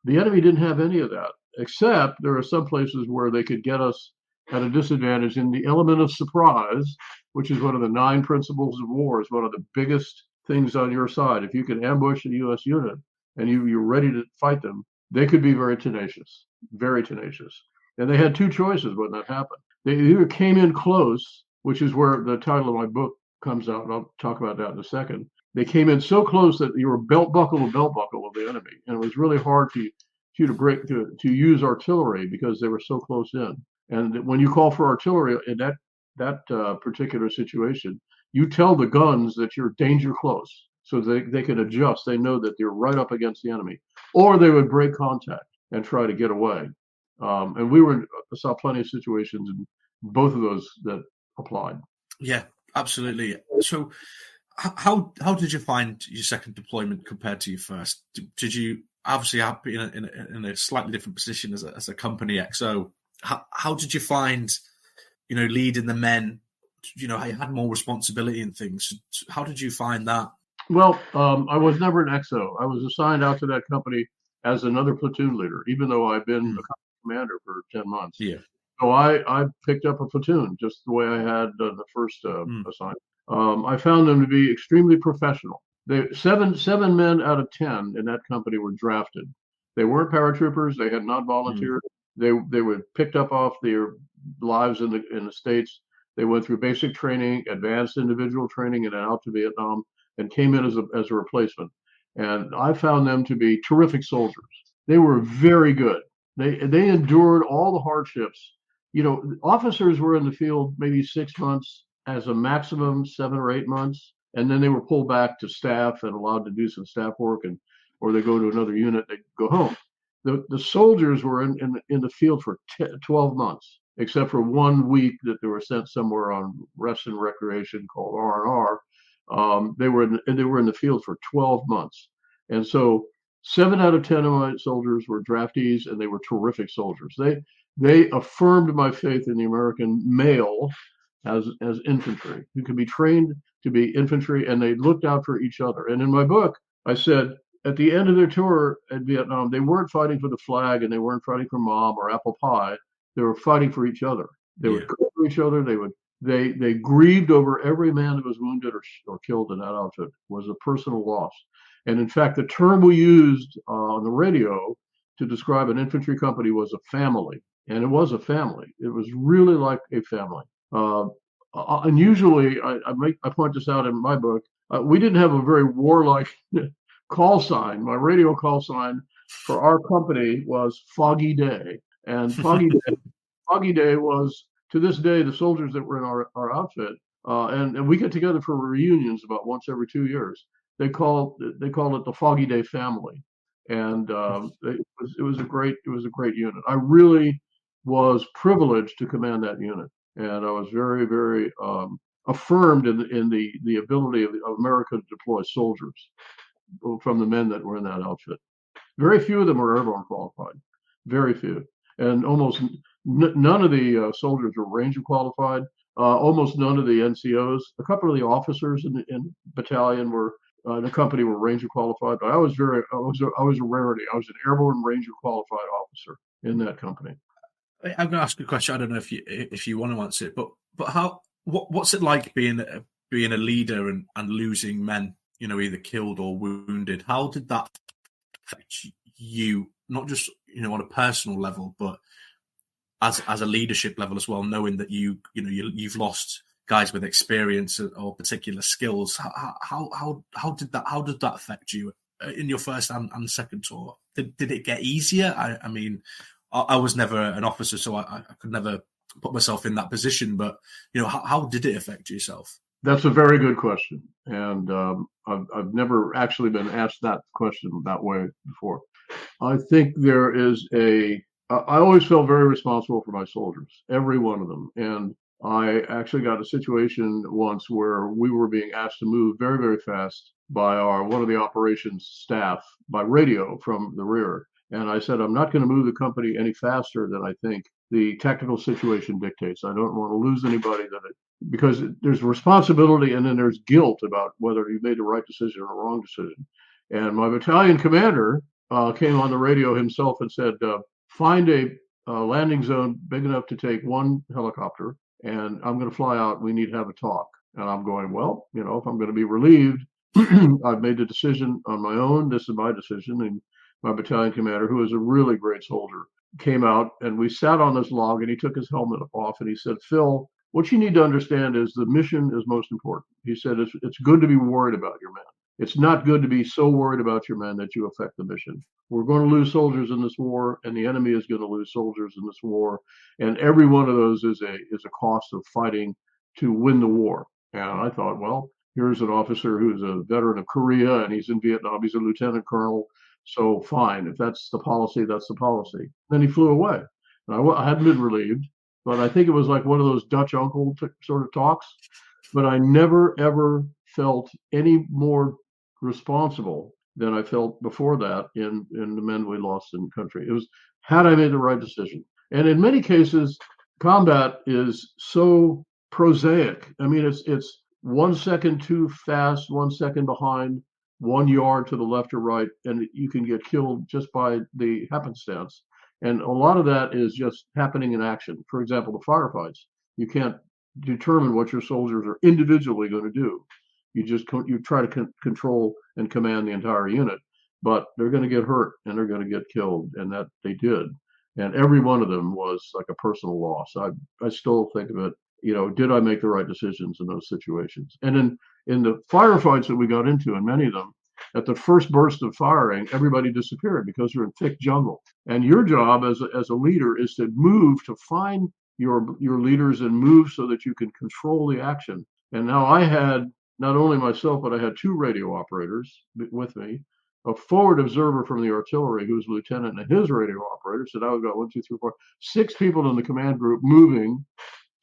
enemy didn't have any of that, except there are some places where they could get us at a disadvantage in the element of surprise, which is one of the 9 principles of war, is one of the biggest things on your side. If you can ambush a U.S. unit and you're ready to fight them, they could be very tenacious, very tenacious. And they had 2 choices when that happened. They either came in close, which is where the title of my book comes out, and I'll talk about that in a second. They came in so close that you were belt buckle to belt buckle of the enemy, and it was really hard to use artillery because they were so close in. And when you call for artillery in that particular situation, you tell the guns that you're danger close, so they can adjust. They know that they're right up against the enemy, or they would break contact and try to get away. And I saw plenty of situations in both of those that applied.
Yeah, absolutely. So, how did you find your second deployment compared to your first? Did you obviously have been in a slightly different position as a company XO? How did you find, leading the men? You had more responsibility and things. How did you find that?
Well, I was never an XO. I was assigned out to that company as another platoon leader, even though I'd been a commander for 10 months.
Yeah.
So I picked up a platoon just the way I had the first assignment. I found them to be extremely professional. Seven men out of 10 in that company were drafted. They weren't paratroopers. They had not volunteered. They were picked up off their lives in the States. They went through basic training, advanced individual training, and then out to Vietnam, and came in as a replacement. And I found them to be terrific soldiers. They were very good. They endured all the hardships. Officers were in the field maybe 6 months as a maximum, 7 or 8 months, and then they were pulled back to staff and allowed to do some staff work, or they go to another unit, they go home. The soldiers were in the field for 12 months, except for 1 week that they were sent somewhere on rest and recreation called R&R. They were in the field for 12 months, and so 7 out of 10 of my soldiers were draftees, and they were terrific soldiers. They affirmed my faith in the American male as infantry who could be trained to be infantry, and they looked out for each other. And in my book, I said at the end of their tour in Vietnam, they weren't fighting for the flag, and they weren't fighting for mom or apple pie. They were fighting for each other. They would cover each other. They grieved over every man that was wounded or killed in that outfit. It was a personal loss. And in fact, the term we used on the radio to describe an infantry company was a family. And it was a family. It was really like a family. Unusually, I point this out in my book, we didn't have a very warlike call sign. My radio call sign for our company was Foggy Day. And Foggy Day was, to this day, the soldiers that were in our outfit, and we get together for reunions about once every 2 years. They call it the Foggy Day family, and it was a great unit. I really was privileged to command that unit, and I was very, very affirmed in the ability of America to deploy soldiers from the men that were in that outfit. Very few of them were airborne qualified, very few, and almost none of the soldiers were Ranger qualified. Almost none of the NCOs. A couple of the officers in battalion were in the company were Ranger qualified, but I was a rarity. I was an airborne Ranger qualified officer in that company.
I'm going to ask a question. I don't know if you want to answer it, but what's it like being a leader and losing men, either killed or wounded? How did that affect you, not just on a personal level, but as a leadership level as well, knowing that you've lost guys with experience or particular skills? How did that affect you in your first and second tour? Did it get easier? I mean, I was never an officer, so I could never put myself in that position. But how did it affect yourself?
That's a very good question, and I've never actually been asked that question that way before. I think there is I always felt very responsible for my soldiers, every one of them, and I actually got a situation once where we were being asked to move very, very fast by one of the operations staff by radio from the rear. And I said, I'm not going to move the company any faster than I think the technical situation dictates. I don't want to lose anybody because there's responsibility and then there's guilt about whether you made the right decision or the wrong decision. And my battalion commander came on the radio himself and said, find a landing zone big enough to take one helicopter, and I'm going to fly out. We need to have a talk. And I'm going, well, if I'm going to be relieved, I've made the decision on my own. This is my decision. And my battalion commander, who is a really great soldier, came out, and we sat on this log, and he took his helmet off, and he said, Phil, what you need to understand is the mission is most important. He said, it's good to be worried about your men. It's not good to be so worried about your men that you affect the mission. We're going to lose soldiers in this war, and the enemy is going to lose soldiers in this war. And every one of those is a cost of fighting to win the war. And I thought, well, here's an officer who's a veteran of Korea and he's in Vietnam. He's a lieutenant colonel. So fine, if that's the policy, that's the policy. Then he flew away. And I hadn't been relieved, but I think it was like one of those Dutch uncle sort of talks. But I never, ever felt any more responsible than I felt before that in the men we lost in country. It was, had I made the right decision? And in many cases, combat is so prosaic. I mean, it's 1 second too fast, 1 second behind, 1 yard to the left or right, and you can get killed just by the happenstance. And a lot of that is just happening in action. For example, the firefights. You can't determine what your soldiers are individually going to do. You try to control and command the entire unit, but they're going to get hurt and they're going to get killed, and that they did. And every one of them was like a personal loss. I still think of it, did I make the right decisions in those situations? And in the firefights that we got into, and many of them, at the first burst of firing, everybody disappeared because you're in thick jungle. And your job as a leader is to move, to find your leaders and move so that you can control the action. And now I had not only myself, but I had 2 radio operators with me, a forward observer from the artillery who was a lieutenant, and his radio operator. So now we've got 1, 2, 3, 4, 6 people in the command group moving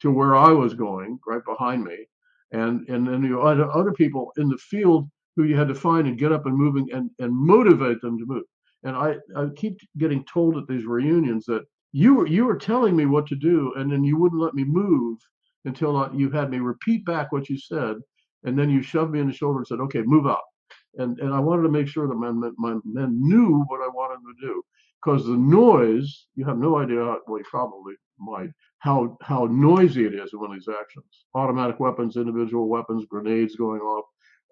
to where I was going, right behind me. And then you had other people in the field who you had to find and get up and moving and motivate them to move. And I keep getting told at these reunions that you were telling me what to do, and then you wouldn't let me move until you had me repeat back what you said, and then you shoved me in the shoulder and said, "Okay, move out." And I wanted to make sure that my men knew what I wanted them to do, because the noise, you have no idea, well, you probably might, how noisy it is in one of these actions. Automatic weapons, individual weapons, grenades going off,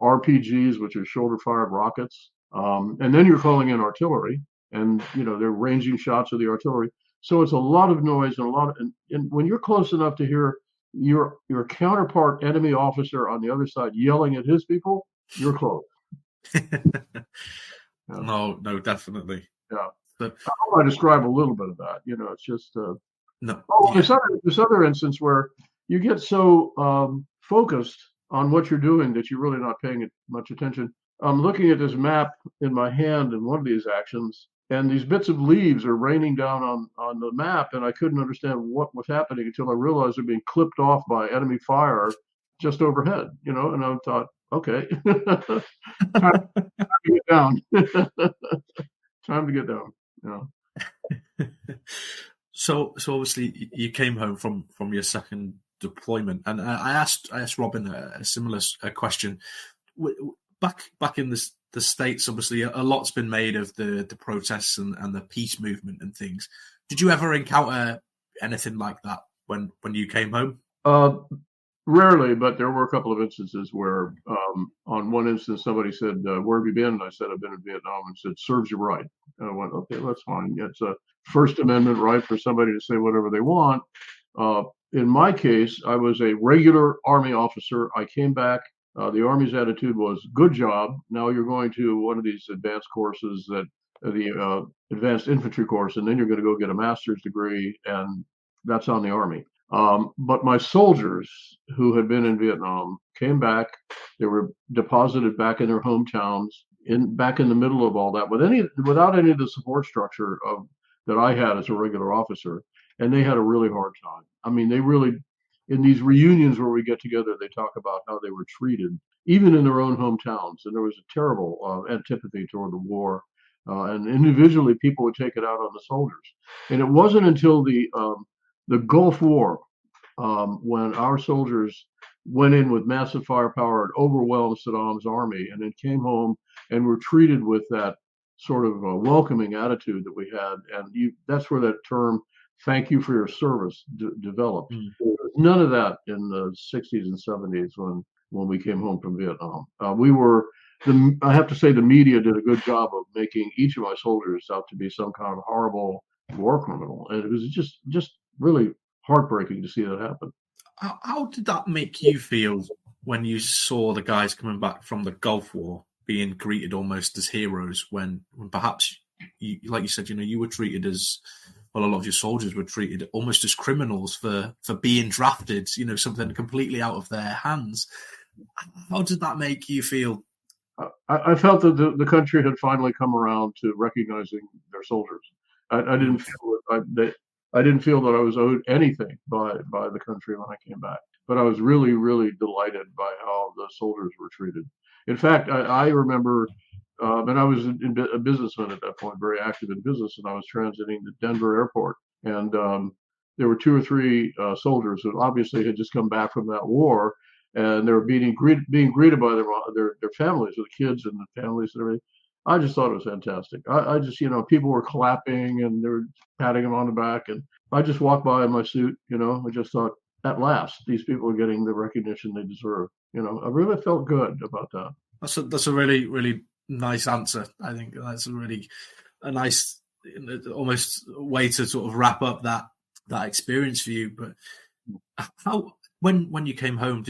RPGs, which are shoulder-fired rockets, and then you're calling in artillery, and they're ranging shots of the artillery. So it's a lot of noise and and when you're close enough to hear your counterpart enemy officer on the other side yelling at his people, you're close.
Yeah. No, definitely.
Yeah. But I hope I describe a little bit of that. It's just
no.
This other instance where you get so focused on what you're doing that you're really not paying much attention. I'm looking at this map in my hand in one of these actions, and these bits of leaves are raining down on the map, and I couldn't understand what was happening until I realized they're being clipped off by enemy fire just overhead, and I thought, okay, time to get down. Time to get down.
So obviously you came home from your second deployment, and I asked Robin a similar question. Back in the States, obviously a lot's been made of the protests and the peace movement and things. Did you ever encounter anything like that when you came home?
Rarely, but there were a couple of instances where, on one instance, somebody said, "Where have you been?" And I said, "I've been in Vietnam," and said, "Serves you right." And I went, "Okay, that's fine. It's a First Amendment right for somebody to say whatever they want." In my case, I was a regular Army officer. I came back. The Army's attitude was, "Good job. Now you're going to one of these advanced courses, that the advanced infantry course, and then you're going to go get a master's degree, and that's on the Army." But my soldiers who had been in Vietnam came back. They were deposited back in their hometowns, back in the middle of all that, without any of the support structure that I had as a regular officer, and they had a really hard time. I mean, they really, in these reunions where we get together, they talk about how they were treated, even in their own hometowns, and there was a terrible antipathy toward the war, and individually people would take it out on the soldiers. And it wasn't until the Gulf War, when our soldiers went in with massive firepower and overwhelmed Saddam's army, and then came home and were treated with that sort of welcoming attitude that we had. And that's where that term, "thank you for your service," developed. There was none of that in the 60s and 70s when we came home from Vietnam. I have to say the media did a good job of making each of my soldiers out to be some kind of horrible war criminal. And it was just really heartbreaking to see that happen.
How did that make you feel when you saw the guys coming back from the Gulf War being greeted almost as heroes when perhaps, like you said, you were treated as well, a lot of your soldiers were treated almost as criminals for being drafted, something completely out of their hands. How did that make you feel?
I felt that the country had finally come around to recognizing their soldiers. I didn't feel I didn't feel that I was owed anything by the country when I came back, but I was really, really delighted by how the soldiers were treated. In fact, I remember, and I was a businessman at that point, very active in business, and I was transiting to Denver Airport, and there were 2 or 3 soldiers who obviously had just come back from that war, and they were being greeted by their families, with the kids and the families and everything. I just thought it was fantastic. I just, people were clapping and they were patting them on the back, and I just walked by in my suit. I just thought, at last, these people are getting the recognition they deserve. I really felt good about that.
That's a really, really nice answer. I think that's a nice almost way to sort of wrap up that experience for you. But how, when you came home,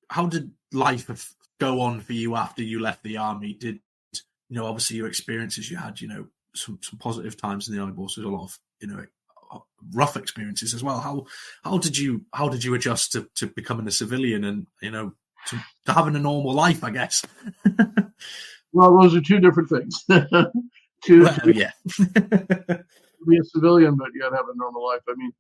how did life go on for you after you left the army? Did obviously your experiences, you had some positive times in the army, but also a lot of rough experiences as well. How did you adjust to becoming a civilian and to having a normal life, I guess?
Well, those are 2 different things.
Yeah.
Be a civilian, but yet have a normal life. I mean,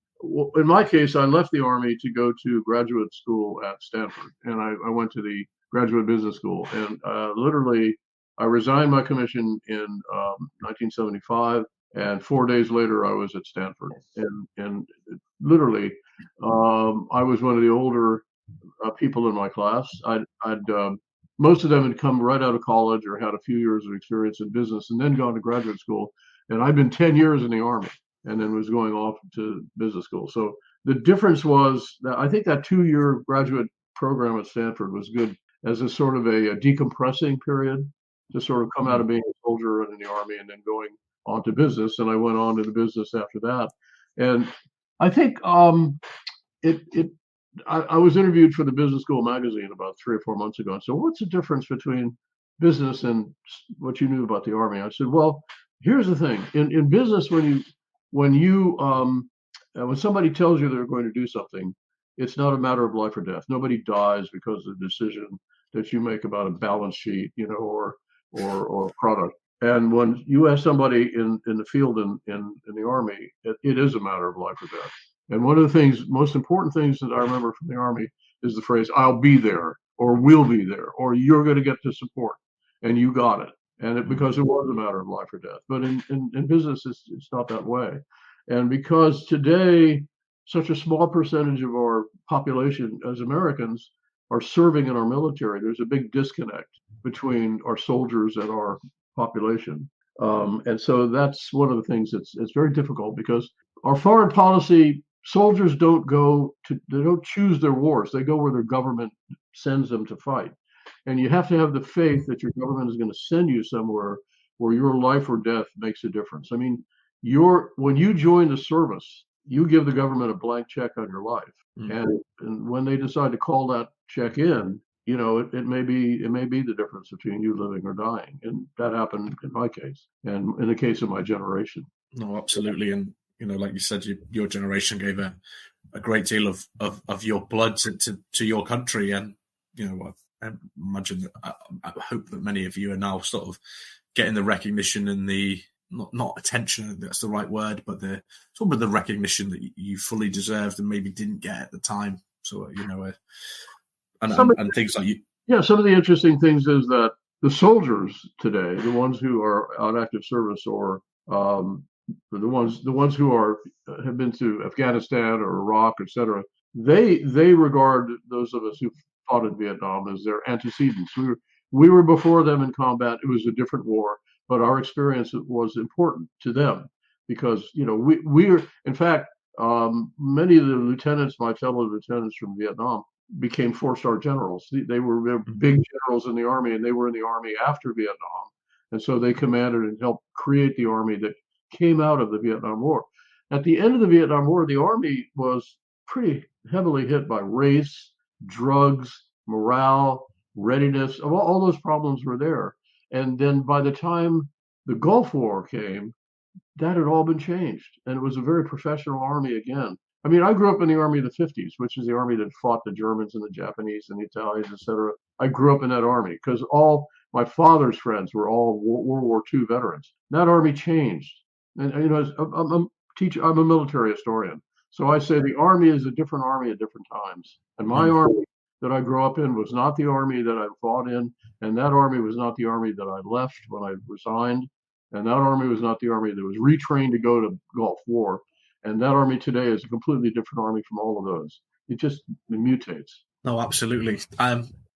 in my case, I left the army to go to graduate school at Stanford, and I went to the graduate business school, and literally I resigned my commission in 1975, and 4 days later I was at Stanford, and literally I was one of the older people in my class. Most of them had come right out of college or had a few years of experience in business and then gone to graduate school, and I'd been 10 years in the army and then was going off to business school. So the difference was that I think that 2-year graduate program at Stanford was good as a sort of a decompressing period to sort of come out of being a soldier and in the army and then going on to business. And I went on to the business after that. And I think I was interviewed for the Business School magazine about 3 or 4 months ago. And so what's the difference between business and what you knew about the army? I said, well, here's the thing. In business, when somebody tells you they're going to do something, it's not a matter of life or death. Nobody dies because of the decision that you make about a balance sheet, or a product. And when you ask somebody in the field in the army, it is a matter of life or death. And one of the most important things that I remember from the army is the phrase, "I'll be there," or "we'll be there," or "you're going to get the support," and you got it. And because it was a matter of life or death. But in business, it's not that way. And because today, such a small percentage of our population as Americans are serving in our military, there's a big disconnect between our soldiers and our population. And so that's one of the things it's very difficult, because our foreign policy, soldiers don't choose their wars. They go where their government sends them to fight. And you have to have the faith that your government is going to send you somewhere where your life or death makes a difference. I mean, when you join the service, you give the government a blank check on your life. And when they decide to call that check in, it may be the difference between you living or dying. And that happened in my case, and in the case of my generation.
No, absolutely. And like you said, your generation gave a great deal of your blood to your country. And I imagine, I hope that many of you are now sort of getting the recognition and the not attention, that's the right word, but the sort of the recognition that you fully deserved and maybe didn't get at the time. So and things like you.
Yeah, some of the interesting things is that the soldiers today, the ones who are on active service, or the ones who have been to Afghanistan or Iraq, etc., they regard those of us who fought in Vietnam as their antecedents. We were before them in combat. It was a different war, but our experience was important to them, because we're in fact, many of the lieutenants, my fellow lieutenants from Vietnam, became 4-star generals. They were big generals in the army, and they were in the army after Vietnam, and so they commanded and helped create the army that came out of the Vietnam War. At the end of the Vietnam War, the army was pretty heavily hit by race, drugs, morale, readiness. All those problems were there. And then by the time the Gulf War came, that had all been changed, and it was a very professional army again. I mean, I grew up in the army of the 50s, which is the army that fought the Germans and the Japanese and the Italians, etc. I grew up in that army because all my father's friends were all World War II veterans. That army changed, and I'm a military historian, so I say the army is a different army at different times. And my army that I grew up in was not the army that I fought in, and that army was not the army that I left when I resigned, and that army was not the army that was retrained to go to Gulf War. And that army today is a completely different army from all of those. It mutates.
No, absolutely.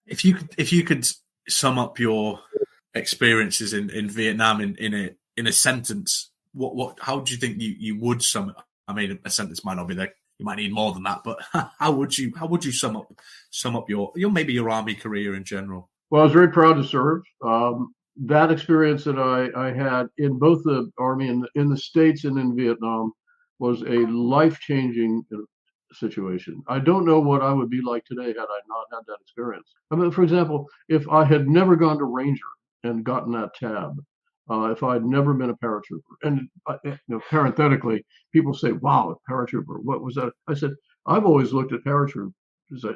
If you could sum up your experiences in Vietnam in a sentence, how do you think you would sum it? I mean, a sentence might not be there. You might need more than that, but how would you sum up your maybe your army career in general?
Well, I was very proud to serve. That experience that I had in both the army and in the States and in Vietnam was a life-changing situation. I don't know what I would be like today had I not had that experience. I mean, for example, if I had never gone to Ranger and gotten that tab, if I had never been a paratrooper, and parenthetically, people say, "Wow, a paratrooper, what was that?" I said, "I've always looked at paratroop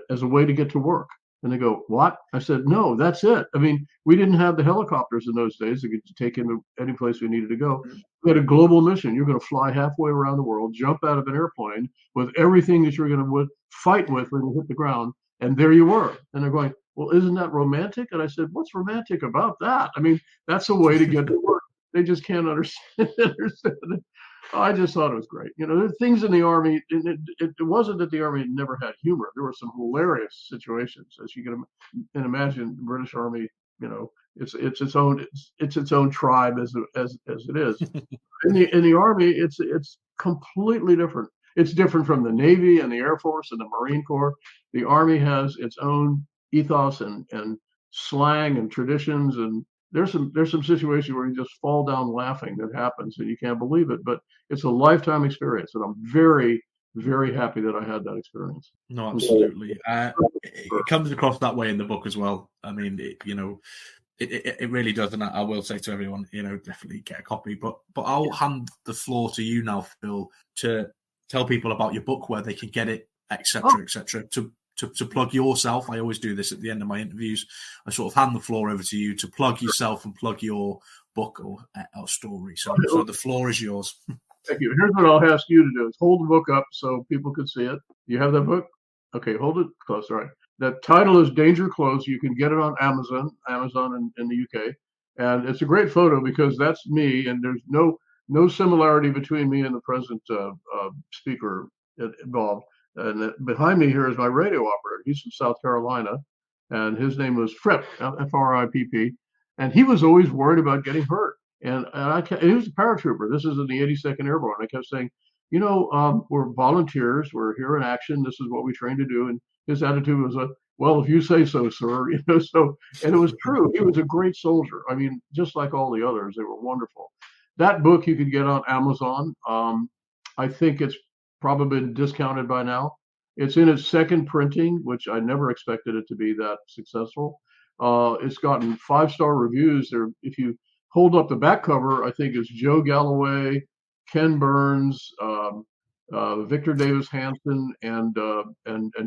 as a way to get to work." And they go, "What?" I said, "No, that's it. I mean, we didn't have the helicopters in those days that could take him to any place we needed to go. We had a global mission. You're going to fly halfway around the world, jump out of an airplane with everything that you're going to fight with when you hit the ground, and there you were." And they're going, "Well, isn't that romantic?" And I said, "What's romantic about that? I mean, that's a way to get to work." They just can't understand it. I just thought it was great. There are things in the Army. It wasn't that the Army never had humor. There were some hilarious situations, as you can imagine. The British Army, it's its own tribe as it is. In the Army, it's completely different. It's different from the Navy and the Air Force and the Marine Corps. The Army has its own ethos and slang and traditions, and there's some situations where you just fall down laughing that happens and you can't believe it, but it's a lifetime experience, and I'm very, very happy that I had that experience.
No, absolutely. It comes across that way in the book as well. I mean, it really does, and I will say to everyone, definitely get a copy. But I'll hand the floor to you now, Phil, to tell people about your book, where they can get it, etc., etc. To plug yourself. I always do this at the end of my interviews. I sort of hand the floor over to you to plug yourself and plug your book or story. So the floor is yours.
Thank you. Here's what I'll ask you to do: is hold the book up so people can see it. You have that book? Okay, hold it close. All right. The title is Danger Close. You can get it on Amazon in the UK, and it's a great photo because that's me, and there's no similarity between me and the present speaker involved. And behind me here is my radio operator. He's from South Carolina, and his name was Fripp, Fripp, and he was always worried about getting hurt. And he was a paratrooper. This is in the 82nd Airborne. I kept saying, we're volunteers. We're here in action. This is what we train to do. And his attitude was, "Well, if you say so, sir." So, and it was true. He was a great soldier. I mean, just like all the others, they were wonderful. That book you can get on Amazon. I think it's probably been discounted by now. It's in its second printing, which I never expected it to be that successful. It's gotten 5-star reviews. If you hold up the back cover, I think it's Joe Galloway, Ken Burns, Victor Davis Hanson, and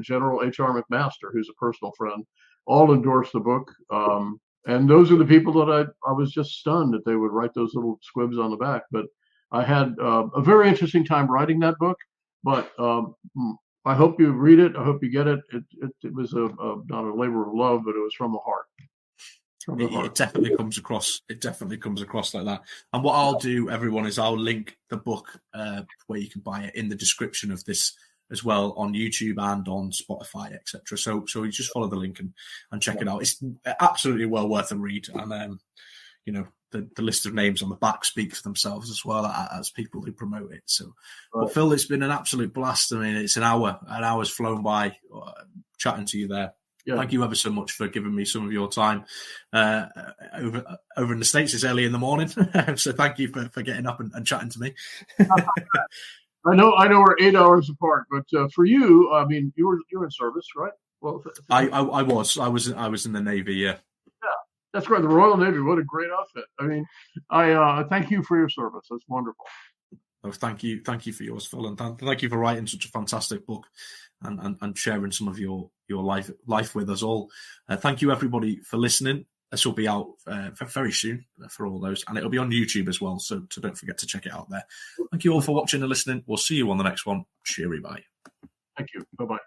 General H.R. McMaster, who's a personal friend, all endorsed the book. And those are the people that I was just stunned that they would write those little squibs on the back. But I had a very interesting time writing that book. But I hope you read it. I hope you get it. It was not a labor of love, but it was from the heart.
It definitely comes across. It definitely comes across like that. And what I'll do, everyone, is I'll link the book where you can buy it in the description of this as well, on YouTube and on Spotify, etc. So you just follow the link and check it out. It's absolutely well worth a read. And the list of names on the back speak for themselves as well as people who promote it. So, But Phil, it's been an absolute blast. I mean, it's an hour's flown by chatting to you there. Yeah. Thank you ever so much for giving me some of your time. Over in the States, it's early in the morning, so thank you for getting up and chatting to me.
I know we're 8 hours apart, but for you, I mean, you're in service, right? Well,
I was in the Navy, yeah.
Yeah. That's great. The Royal Navy, what a great outfit. I mean, I thank you for your service. That's wonderful.
Oh, thank you for yours, Phil, and thank you for writing such a fantastic book and sharing some of your life with us all. Thank you, everybody, for listening. This will be out very soon for all those, and it'll be on YouTube as well, so don't forget to check it out there. Thank you all for watching and listening. We'll see you on the next one. Cheery bye.
Thank you. Bye-bye.